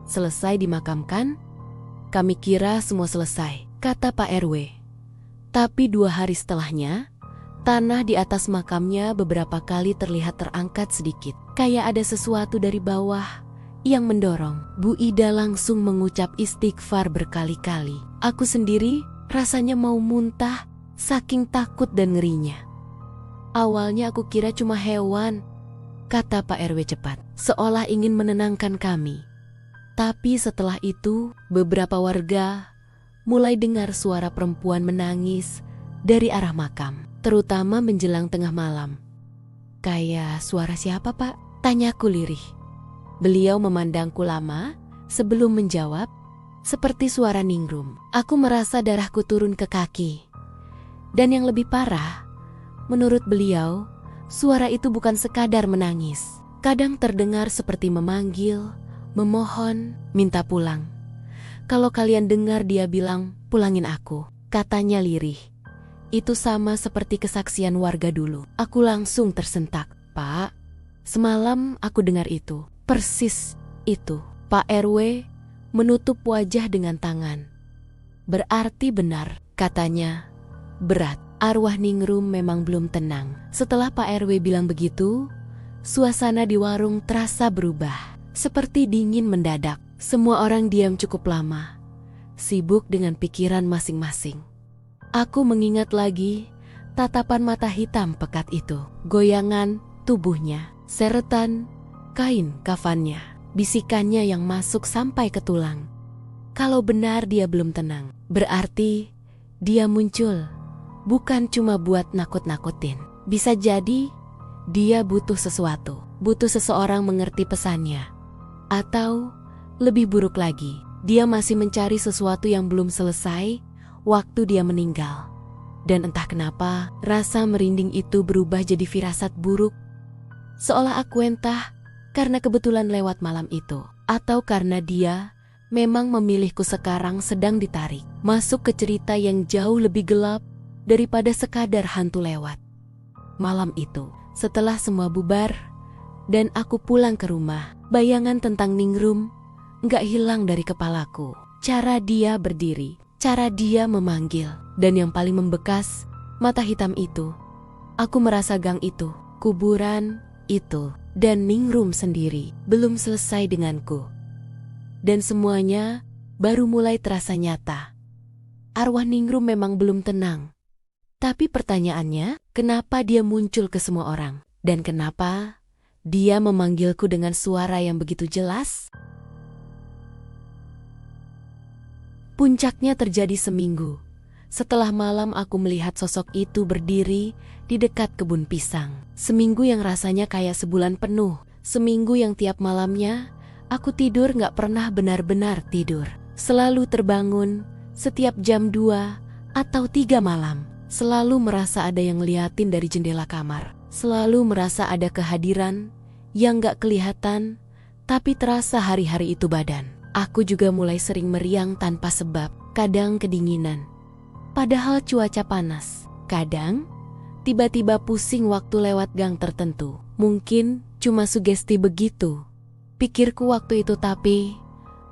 Selesai dimakamkan? Kami kira semua selesai, kata Pak RW. Tapi 2 hari setelahnya, tanah di atas makamnya beberapa kali terlihat terangkat sedikit. Kayak ada sesuatu dari bawah yang mendorong. Bu Ida langsung mengucap istighfar berkali-kali. Aku sendiri rasanya mau muntah saking takut dan ngerinya. Awalnya aku kira cuma hewan, kata Pak RW cepat, seolah ingin menenangkan kami. Tapi setelah itu, beberapa warga mulai dengar suara perempuan menangis dari arah makam, terutama menjelang tengah malam. Kayak suara siapa, Pak? Tanyaku lirih. Beliau memandangku lama sebelum menjawab, seperti suara Ningrum. Aku merasa darahku turun ke kaki. Dan yang lebih parah, menurut beliau, suara itu bukan sekadar menangis. Kadang terdengar seperti memanggil, memohon, minta pulang. Kalau kalian dengar dia bilang, pulangin aku, katanya lirih. Itu sama seperti kesaksian warga dulu. Aku langsung tersentak. Pak, semalam aku dengar itu. Persis itu. Pak RW menutup wajah dengan tangan. Berarti benar, katanya. Berat, arwah Ningrum memang belum tenang. Setelah Pak RW bilang begitu, suasana di warung terasa berubah. Seperti dingin mendadak. Semua orang diam cukup lama, sibuk dengan pikiran masing-masing. Aku mengingat lagi tatapan mata hitam pekat itu, goyangan tubuhnya, seretan kain kafannya, bisikannya yang masuk sampai ke tulang. Kalau benar dia belum tenang, berarti dia muncul bukan cuma buat nakut-nakutin. Bisa jadi dia butuh sesuatu, butuh seseorang mengerti pesannya. Atau lebih buruk lagi, dia masih mencari sesuatu yang belum selesai waktu dia meninggal. Dan entah kenapa, rasa merinding itu berubah jadi firasat buruk. Seolah aku entah karena kebetulan lewat malam itu, atau karena dia memang memilihku sekarang sedang ditarik masuk ke cerita yang jauh lebih gelap daripada sekadar hantu lewat. Malam itu, setelah semua bubar dan aku pulang ke rumah, bayangan tentang Ningrum nggak hilang dari kepalaku. Cara dia berdiri, cara dia memanggil, dan yang paling membekas, mata hitam itu. Aku merasa gang itu, kuburan itu, dan Ningrum sendiri belum selesai denganku. Dan semuanya baru mulai terasa nyata. Arwah Ningrum memang belum tenang. Tapi pertanyaannya, kenapa dia muncul ke semua orang? Dan kenapa dia memanggilku dengan suara yang begitu jelas? Puncaknya terjadi seminggu. Setelah malam aku melihat sosok itu berdiri di dekat kebun pisang. Seminggu yang rasanya kayak sebulan penuh. Seminggu yang tiap malamnya aku tidur gak pernah benar-benar tidur. Selalu terbangun setiap jam 2 atau 3 malam. Selalu merasa ada yang ngeliatin dari jendela kamar. Selalu merasa ada kehadiran yang gak kelihatan tapi terasa hari-hari itu badan. Aku juga mulai sering meriang tanpa sebab, kadang kedinginan. Padahal cuaca panas. Kadang, tiba-tiba pusing waktu lewat gang tertentu. Mungkin cuma sugesti begitu, pikirku waktu itu, tapi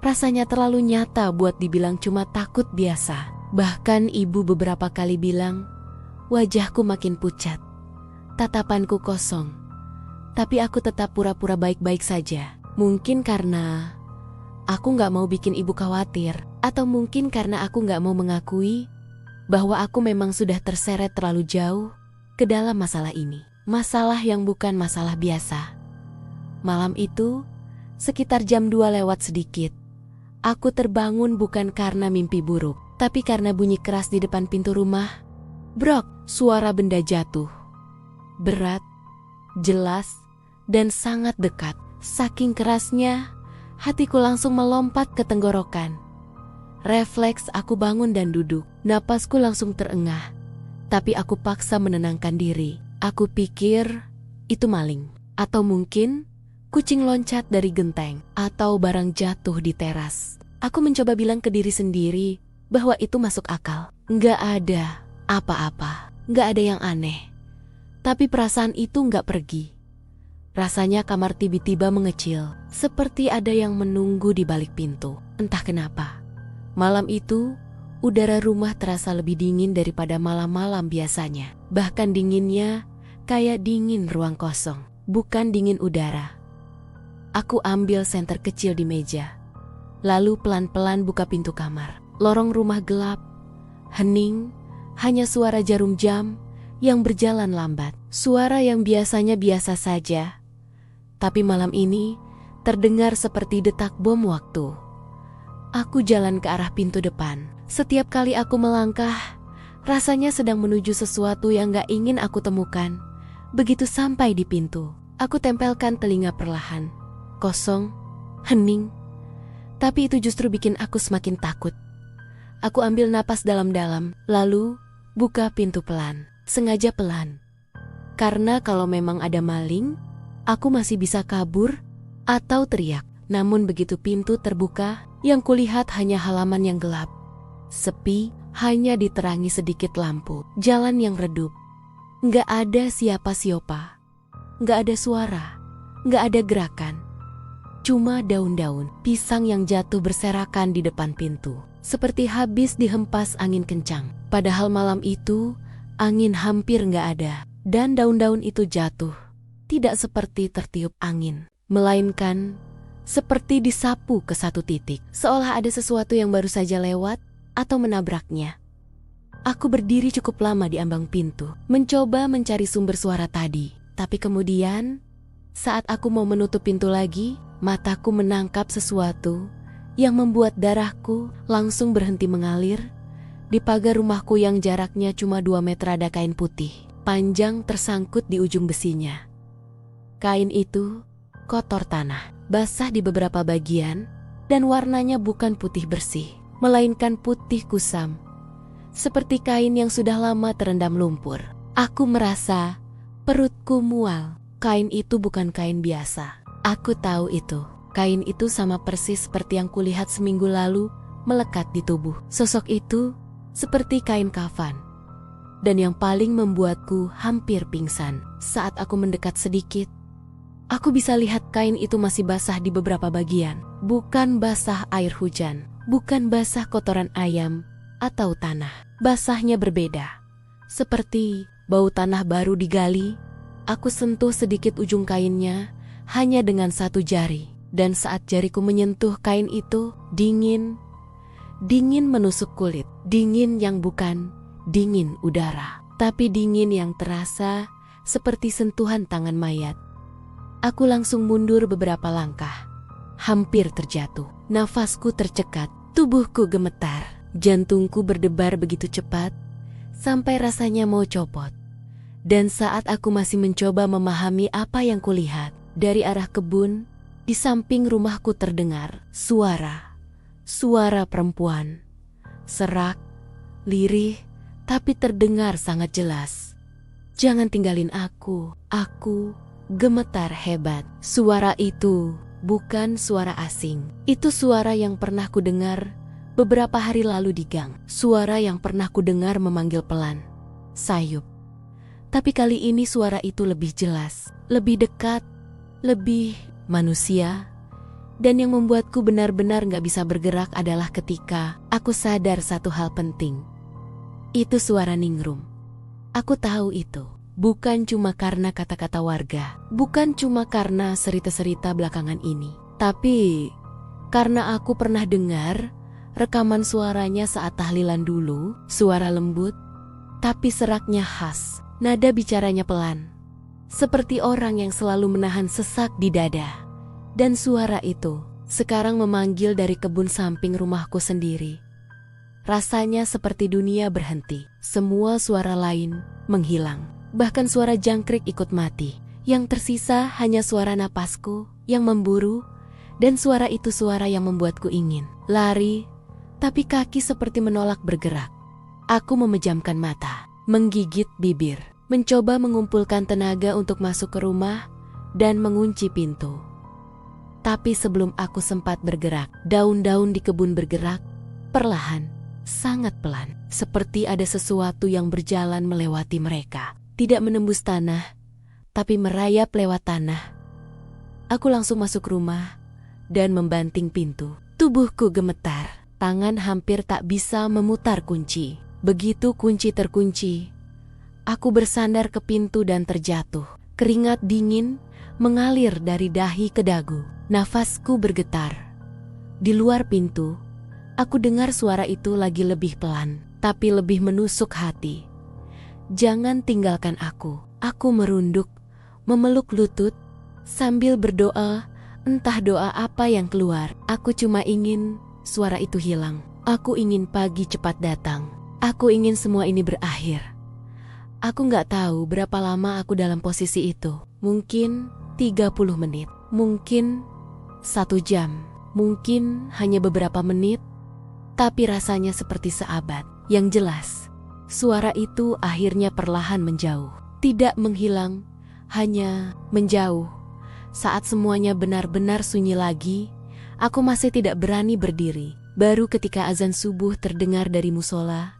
rasanya terlalu nyata buat dibilang cuma takut biasa. Bahkan ibu beberapa kali bilang, wajahku makin pucat, tatapanku kosong. Tapi aku tetap pura-pura baik-baik saja. Mungkin karena aku gak mau bikin ibu khawatir, atau mungkin karena aku gak mau mengakui bahwa aku memang sudah terseret terlalu jauh ke dalam masalah ini. Masalah yang bukan masalah biasa. Malam itu, sekitar jam 2 lewat sedikit, aku terbangun bukan karena mimpi buruk, tapi karena bunyi keras di depan pintu rumah. Brok, suara benda jatuh. Berat, jelas, dan sangat dekat. Saking kerasnya, hatiku langsung melompat ke tenggorokan. Refleks aku bangun dan duduk. Napasku langsung terengah. Tapi aku paksa menenangkan diri. Aku pikir itu maling. Atau mungkin kucing loncat dari genteng. Atau barang jatuh di teras. Aku mencoba bilang ke diri sendiri bahwa itu masuk akal. Nggak ada apa-apa, nggak ada yang aneh. Tapi perasaan itu nggak pergi. Rasanya kamar tiba-tiba mengecil, seperti ada yang menunggu di balik pintu. Entah kenapa, malam itu udara rumah terasa lebih dingin daripada malam-malam biasanya. Bahkan dinginnya kayak dingin ruang kosong, bukan dingin udara. Aku ambil senter kecil di meja, lalu pelan-pelan buka pintu kamar. Lorong rumah gelap, hening, hanya suara jarum jam yang berjalan lambat. Suara yang biasanya biasa saja, tapi malam ini terdengar seperti detak bom waktu. Aku jalan ke arah pintu depan. Setiap kali aku melangkah, rasanya sedang menuju sesuatu yang gak ingin aku temukan. Begitu sampai di pintu, aku tempelkan telinga perlahan. Kosong, hening, tapi itu justru bikin aku semakin takut. Aku ambil napas dalam-dalam, lalu buka pintu pelan, sengaja pelan. Karena kalau memang ada maling, aku masih bisa kabur atau teriak. Namun begitu pintu terbuka, yang kulihat hanya halaman yang gelap. Sepi, hanya diterangi sedikit lampu. Jalan yang redup. Nggak ada siapa-siapa. Nggak ada suara. Nggak ada gerakan. Cuma daun-daun pisang yang jatuh berserakan di depan pintu. Seperti habis dihempas angin kencang. Padahal malam itu, angin hampir nggak ada. Dan daun-daun itu jatuh. Tidak seperti tertiup angin. Melainkan seperti disapu ke satu titik. Seolah ada sesuatu yang baru saja lewat atau menabraknya. Aku berdiri cukup lama di ambang pintu. Mencoba mencari sumber suara tadi. Tapi kemudian, saat aku mau menutup pintu lagi, mataku menangkap sesuatu yang membuat darahku langsung berhenti mengalir. Di pagar rumahku yang jaraknya cuma 2 meter ada kain putih, panjang tersangkut di ujung besinya. Kain itu kotor tanah, basah di beberapa bagian, dan warnanya bukan putih bersih, melainkan putih kusam, seperti kain yang sudah lama terendam lumpur. Aku merasa perutku mual. Kain itu bukan kain biasa. Aku tahu itu. Kain itu sama persis seperti yang kulihat seminggu lalu melekat di tubuh. Sosok itu seperti kain kafan. Dan yang paling membuatku hampir pingsan, saat aku mendekat sedikit, aku bisa lihat kain itu masih basah di beberapa bagian. Bukan basah air hujan, bukan basah kotoran ayam atau tanah. Basahnya berbeda. Seperti bau tanah baru digali. Aku sentuh sedikit ujung kainnya hanya dengan satu jari. Dan saat jariku menyentuh kain itu, dingin. Dingin menusuk kulit. Dingin yang bukan dingin udara, tapi dingin yang terasa seperti sentuhan tangan mayat. Aku langsung mundur beberapa langkah. Hampir terjatuh. Nafasku tercekat. Tubuhku gemetar. Jantungku berdebar begitu cepat, sampai rasanya mau copot. Dan saat aku masih mencoba memahami apa yang kulihat, dari arah kebun, di samping rumahku terdengar suara perempuan. Serak, lirih, tapi terdengar sangat jelas. "Jangan tinggalin aku gemetar hebat." Suara itu bukan suara asing. Itu suara yang pernah ku dengar beberapa hari lalu di gang. Suara yang pernah ku dengar memanggil pelan, "Sayup." Tapi kali ini suara itu lebih jelas, lebih dekat, lebih manusia. Dan yang membuatku benar-benar gak bisa bergerak adalah ketika aku sadar satu hal penting. Itu suara Ningrum. Aku tahu itu. Bukan cuma karena kata-kata warga. Bukan cuma karena cerita-cerita belakangan ini. Tapi karena aku pernah dengar rekaman suaranya saat tahlilan dulu. Suara lembut, tapi seraknya khas. Nada bicaranya pelan, seperti orang yang selalu menahan sesak di dada. Dan suara itu sekarang memanggil dari kebun samping rumahku sendiri. Rasanya seperti dunia berhenti. Semua suara lain menghilang. Bahkan suara jangkrik ikut mati. Yang tersisa hanya suara napasku yang memburu. Dan suara itu suara yang membuatku ingin lari, tapi kaki seperti menolak bergerak. Aku memejamkan mata, menggigit bibir, mencoba mengumpulkan tenaga untuk masuk ke rumah dan mengunci pintu. Tapi sebelum aku sempat bergerak, daun-daun di kebun bergerak, perlahan, sangat pelan. Seperti ada sesuatu yang berjalan melewati mereka. Tidak menembus tanah, tapi merayap lewat tanah. Aku langsung masuk rumah dan membanting pintu. Tubuhku gemetar, tangan hampir tak bisa memutar kunci. Begitu kunci terkunci, aku bersandar ke pintu dan terjatuh. Keringat dingin mengalir dari dahi ke dagu. Nafasku bergetar. Di luar pintu, aku dengar suara itu lagi lebih pelan, tapi lebih menusuk hati. Jangan tinggalkan aku. Aku merunduk, memeluk lutut, sambil berdoa, entah doa apa yang keluar. Aku cuma ingin suara itu hilang. Aku ingin pagi cepat datang. Aku ingin semua ini berakhir. Aku nggak tahu berapa lama aku dalam posisi itu. Mungkin 30 menit, mungkin 1 jam, mungkin hanya beberapa menit, tapi rasanya seperti seabad. Yang jelas, suara itu akhirnya perlahan menjauh. Tidak menghilang, hanya menjauh. Saat semuanya benar-benar sunyi lagi, aku masih tidak berani berdiri. Baru ketika azan subuh terdengar dari musola,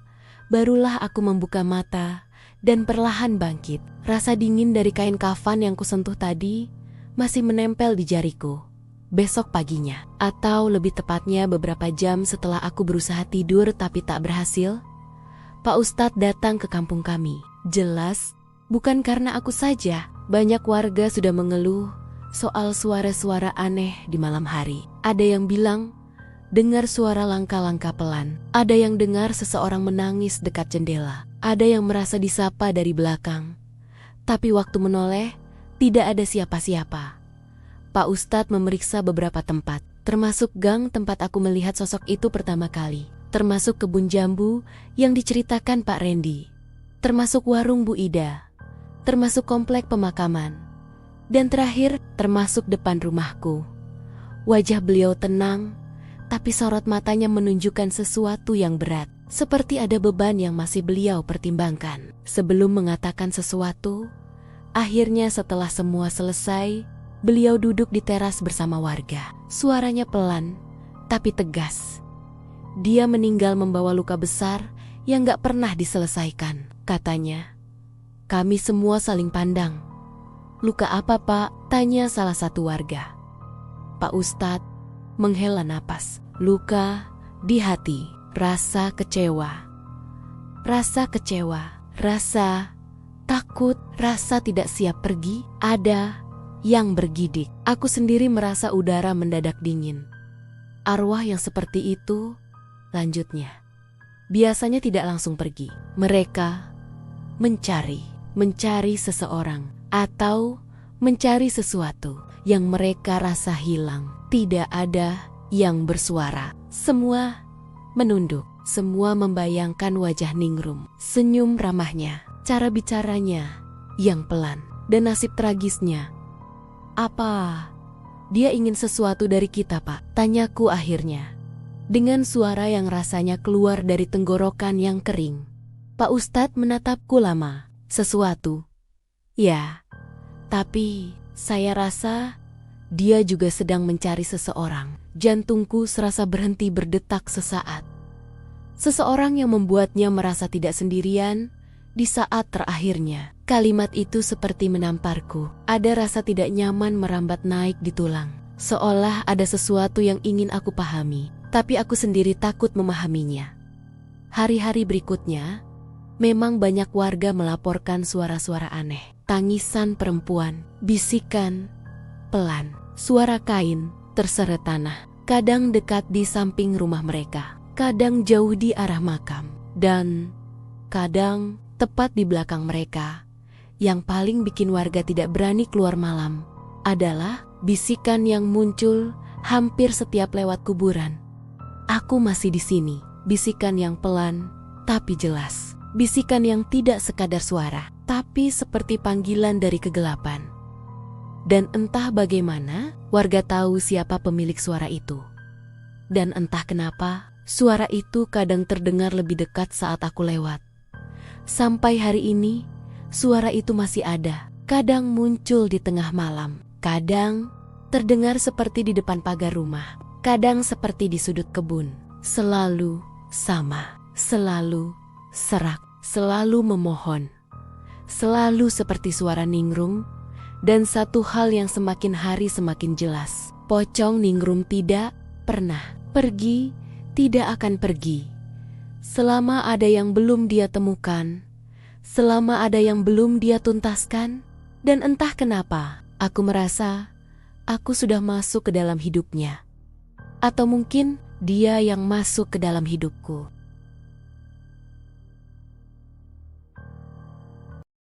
barulah aku membuka mata dan perlahan bangkit. Rasa dingin dari kain kafan yang kusentuh tadi masih menempel di jariku. Besok paginya, atau lebih tepatnya beberapa jam setelah aku berusaha tidur tapi tak berhasil, Pak Ustadz datang ke kampung kami. Jelas, bukan karena aku saja. Banyak warga sudah mengeluh soal suara-suara aneh di malam hari. Ada yang bilang dengar suara langkah-langkah pelan. Ada yang dengar seseorang menangis dekat jendela. Ada yang merasa disapa dari belakang. Tapi waktu menoleh, tidak ada siapa-siapa. Pak Ustadz memeriksa beberapa tempat, termasuk gang tempat aku melihat sosok itu pertama kali. Termasuk kebun jambu yang diceritakan Pak Randy. Termasuk warung Bu Ida. Termasuk komplek pemakaman. Dan terakhir, termasuk depan rumahku. Wajah beliau tenang, tapi sorot matanya menunjukkan sesuatu yang berat. Seperti ada beban yang masih beliau pertimbangkan. Sebelum mengatakan sesuatu, akhirnya setelah semua selesai, beliau duduk di teras bersama warga. Suaranya pelan, tapi tegas. Dia meninggal membawa luka besar yang gak pernah diselesaikan, katanya. Kami semua saling pandang. Luka apa, Pak? Tanya salah satu warga. Pak Ustadz menghela napas. Luka di hati, rasa kecewa. Rasa kecewa, rasa takut, rasa tidak siap pergi, ada yang bergidik. Aku sendiri merasa udara mendadak dingin. Arwah yang seperti itu, lanjutnya, biasanya tidak langsung pergi. Mereka mencari seseorang atau mencari sesuatu yang mereka rasa hilang. Tidak ada yang bersuara. Semua menunduk. Semua membayangkan wajah Ningrum, senyum ramahnya, cara bicaranya yang pelan, dan nasib tragisnya. Apa dia ingin sesuatu dari kita, Pak? Tanyaku akhirnya. Dengan suara yang rasanya keluar dari tenggorokan yang kering. Pak Ustadz menatapku lama. Sesuatu? Ya, tapi saya rasa dia juga sedang mencari seseorang. Jantungku serasa berhenti berdetak sesaat. Seseorang yang membuatnya merasa tidak sendirian di saat terakhirnya. Kalimat itu seperti menamparku. Ada rasa tidak nyaman merambat naik di tulang. Seolah ada sesuatu yang ingin aku pahami, tapi aku sendiri takut memahaminya. Hari-hari berikutnya, memang banyak warga melaporkan suara-suara aneh. Tangisan perempuan, bisikan pelan, suara kain terseret tanah. Kadang dekat di samping rumah mereka, kadang jauh di arah makam, dan kadang tepat di belakang mereka. Yang paling bikin warga tidak berani keluar malam adalah bisikan yang muncul hampir setiap lewat kuburan. Aku masih di sini. Bisikan yang pelan tapi jelas. Bisikan yang tidak sekadar suara, tapi seperti panggilan dari kegelapan. Dan entah bagaimana, warga tahu siapa pemilik suara itu. Dan entah kenapa, suara itu kadang terdengar lebih dekat saat aku lewat. Sampai hari ini, suara itu masih ada. Kadang muncul di tengah malam, kadang Terdengar seperti di depan pagar rumah, kadang seperti di sudut kebun. Selalu sama, selalu serak, selalu memohon. Selalu seperti suara Ningrum. Dan satu hal yang semakin hari semakin jelas. Pocong Ningrum tidak pernah pergi, tidak akan pergi. Selama ada yang belum dia temukan, selama ada yang belum dia tuntaskan. Dan entah kenapa, aku merasa aku sudah masuk ke dalam hidupnya. Atau mungkin dia yang masuk ke dalam hidupku.